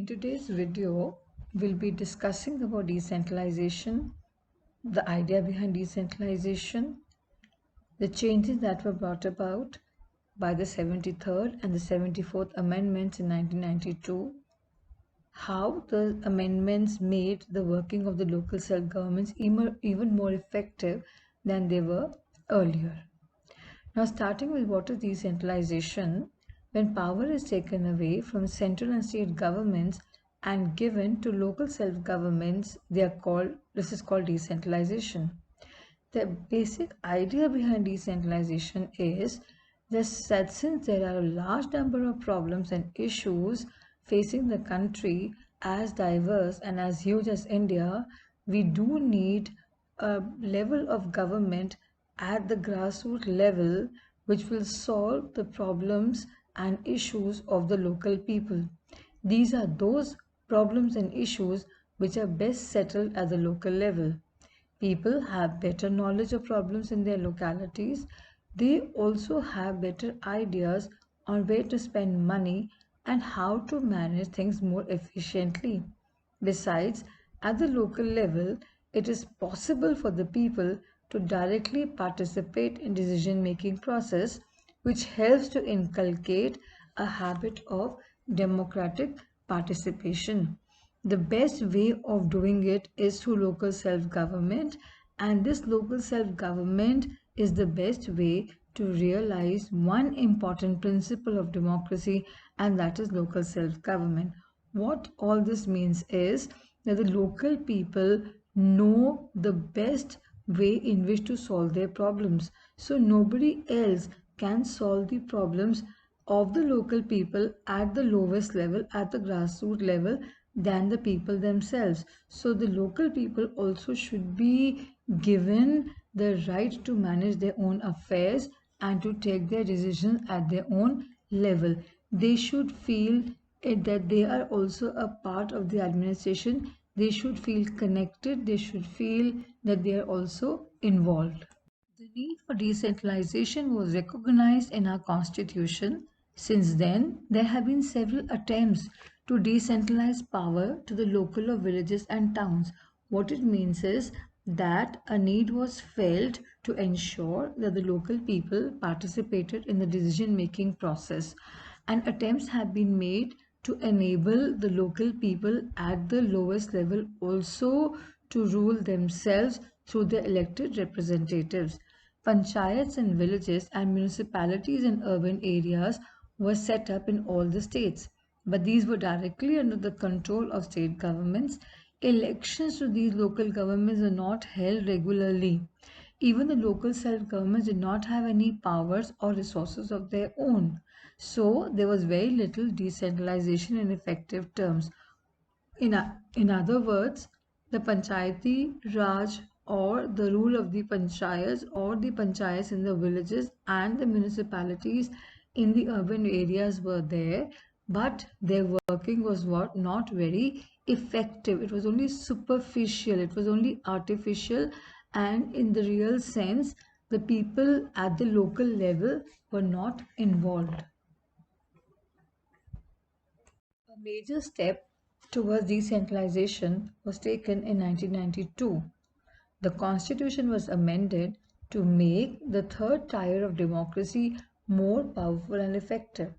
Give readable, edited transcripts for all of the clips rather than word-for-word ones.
In today's video, we'll be discussing about decentralization, the idea behind decentralization, the changes that were brought about by the 73rd and the 74th Amendments in 1992, how the amendments made the working of the local self-governments even more effective than they were earlier. Now, starting with what is decentralization, when power is taken away from central and state governments and given to local self-governments, this is called decentralization. The basic idea behind decentralization is that since there are a large number of problems and issues facing the country as diverse and as huge as India, we do need a level of government at the grassroots level which will solve the problems and issues of the local people. These are those problems and issues which are best settled at the local level. People have better knowledge of problems in their localities. They also have better ideas on where to spend money and how to manage things more efficiently. Besides, at the local level, it is possible for the people to directly participate in decision-making process, which helps to inculcate a habit of democratic participation. The best way of doing it is through local self-government, and this local self-government is the best way to realize one important principle of democracy, and that is local self-government. What all this means is that the local people know the best way in which to solve their problems. So nobody else can solve the problems of the local people at the lowest level, at the grassroots level, than the people themselves. So the local people also should be given the right to manage their own affairs and to take their decisions at their own level. They should feel that they are also a part of the administration. They should feel connected. They should feel that they are also involved. The need for decentralization was recognized in our constitution. Since then, there have been several attempts to decentralize power to the local of villages and towns. What it means is that a need was felt to ensure that the local people participated in the decision-making process, and attempts have been made to enable the local people at the lowest level also to rule themselves through their elected representatives. Panchayats in villages and municipalities in urban areas were set up in all the states, but these were directly under the control of state governments. Elections to these local governments were not held regularly. Even the local self-governments did not have any powers or resources of their own. So there was very little decentralization in effective terms. In other words, the Panchayati Raj or the rule of the Panchayats or the Panchayats in the villages and the municipalities in the urban areas were there, but their working was not very effective. It was only superficial, it was only artificial, and in the real sense, the people at the local level were not involved. A major step towards decentralization was taken in 1992. The constitution was amended to make the third tier of democracy more powerful and effective.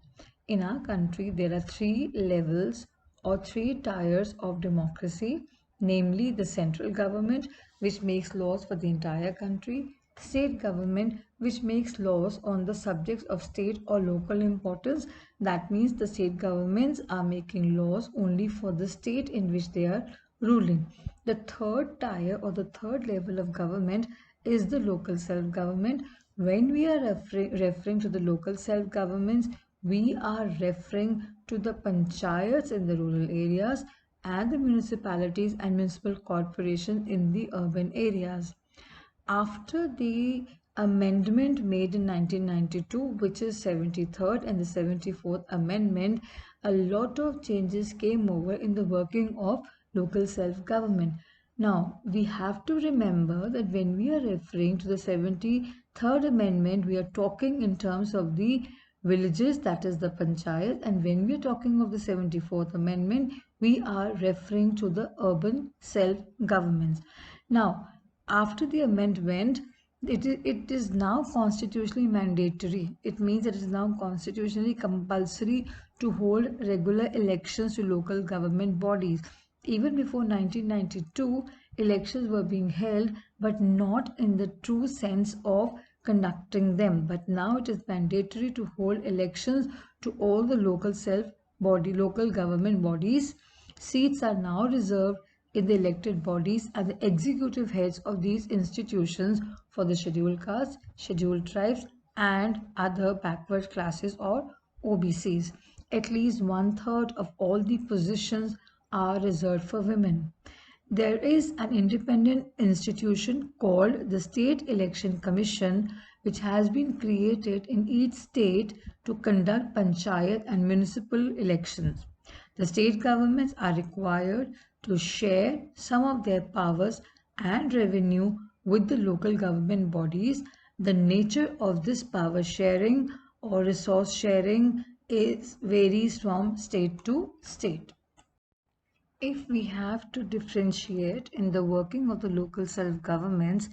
In our country, there are three levels or three tiers of democracy, namely the central government, which makes laws for the entire country, state government, which makes laws on the subjects of state or local importance. That means the state governments are making laws only for the state in which they are ruling. The third tier or the third level of government is the local self-government. When we are referring to the local self-governments, we are referring to the panchayats in the rural areas and the municipalities and municipal corporations in the urban areas. After the amendment made in 1992, which is 73rd and the 74th amendment, a lot of changes came over in the working of local self-government. Now, we have to remember that when we are referring to the 73rd amendment, we are talking in terms of the villages, that is the panchayat, and when we are talking of the 74th amendment, we are referring to the urban self-governments. Now, after the amendment, it is now constitutionally mandatory. It means it is now constitutionally compulsory to hold regular elections to local government bodies. Even before 1992, elections were being held, but not in the true sense of conducting them. But now it is mandatory to hold elections to all the local government bodies. Seats are now reserved in the elected bodies and the executive heads of these institutions for the scheduled castes, scheduled tribes, and other backward classes or OBCs. At least one-third of all the positions are reserved for women. There is an independent institution called the State Election Commission, which has been created in each state to conduct panchayat and municipal elections. The state governments are required to share some of their powers and revenue with the local government bodies. The nature of this power sharing or resource sharing varies from state to state. If we have to differentiate in the working of the local self-governments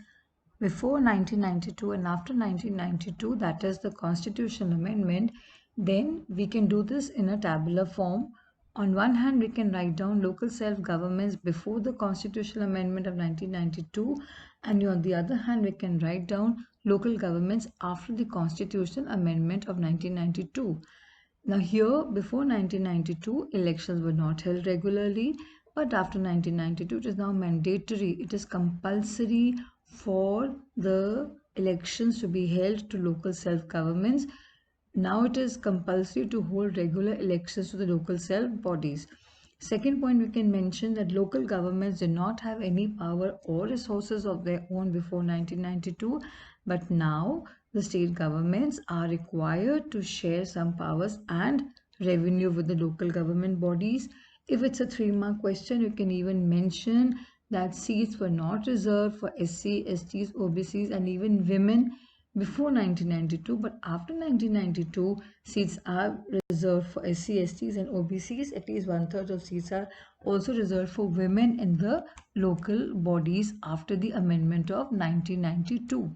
before 1992 and after 1992, that is the constitutional amendment, then we can do this in a tabular form. On one hand, we can write down local self-governments before the constitutional amendment of 1992, and on the other hand, we can write down local governments after the constitutional amendment of 1992. Now here, before 1992, elections were not held regularly, but after 1992, it is now mandatory. It is compulsory for the elections to be held to local self-governments. Now it is compulsory to hold regular elections to the local self bodies. Second point, we can mention that local governments did not have any power or resources of their own before 1992, but now the state governments are required to share some powers and revenue with the local government bodies. If it's a 3-mark question, you can even mention that seats were not reserved for SC, STs, OBCs, and even women before 1992, but after 1992, seats are reserved for SC, STs, and OBCs. At least one-third of seats are also reserved for women in the local bodies after the amendment of 1992.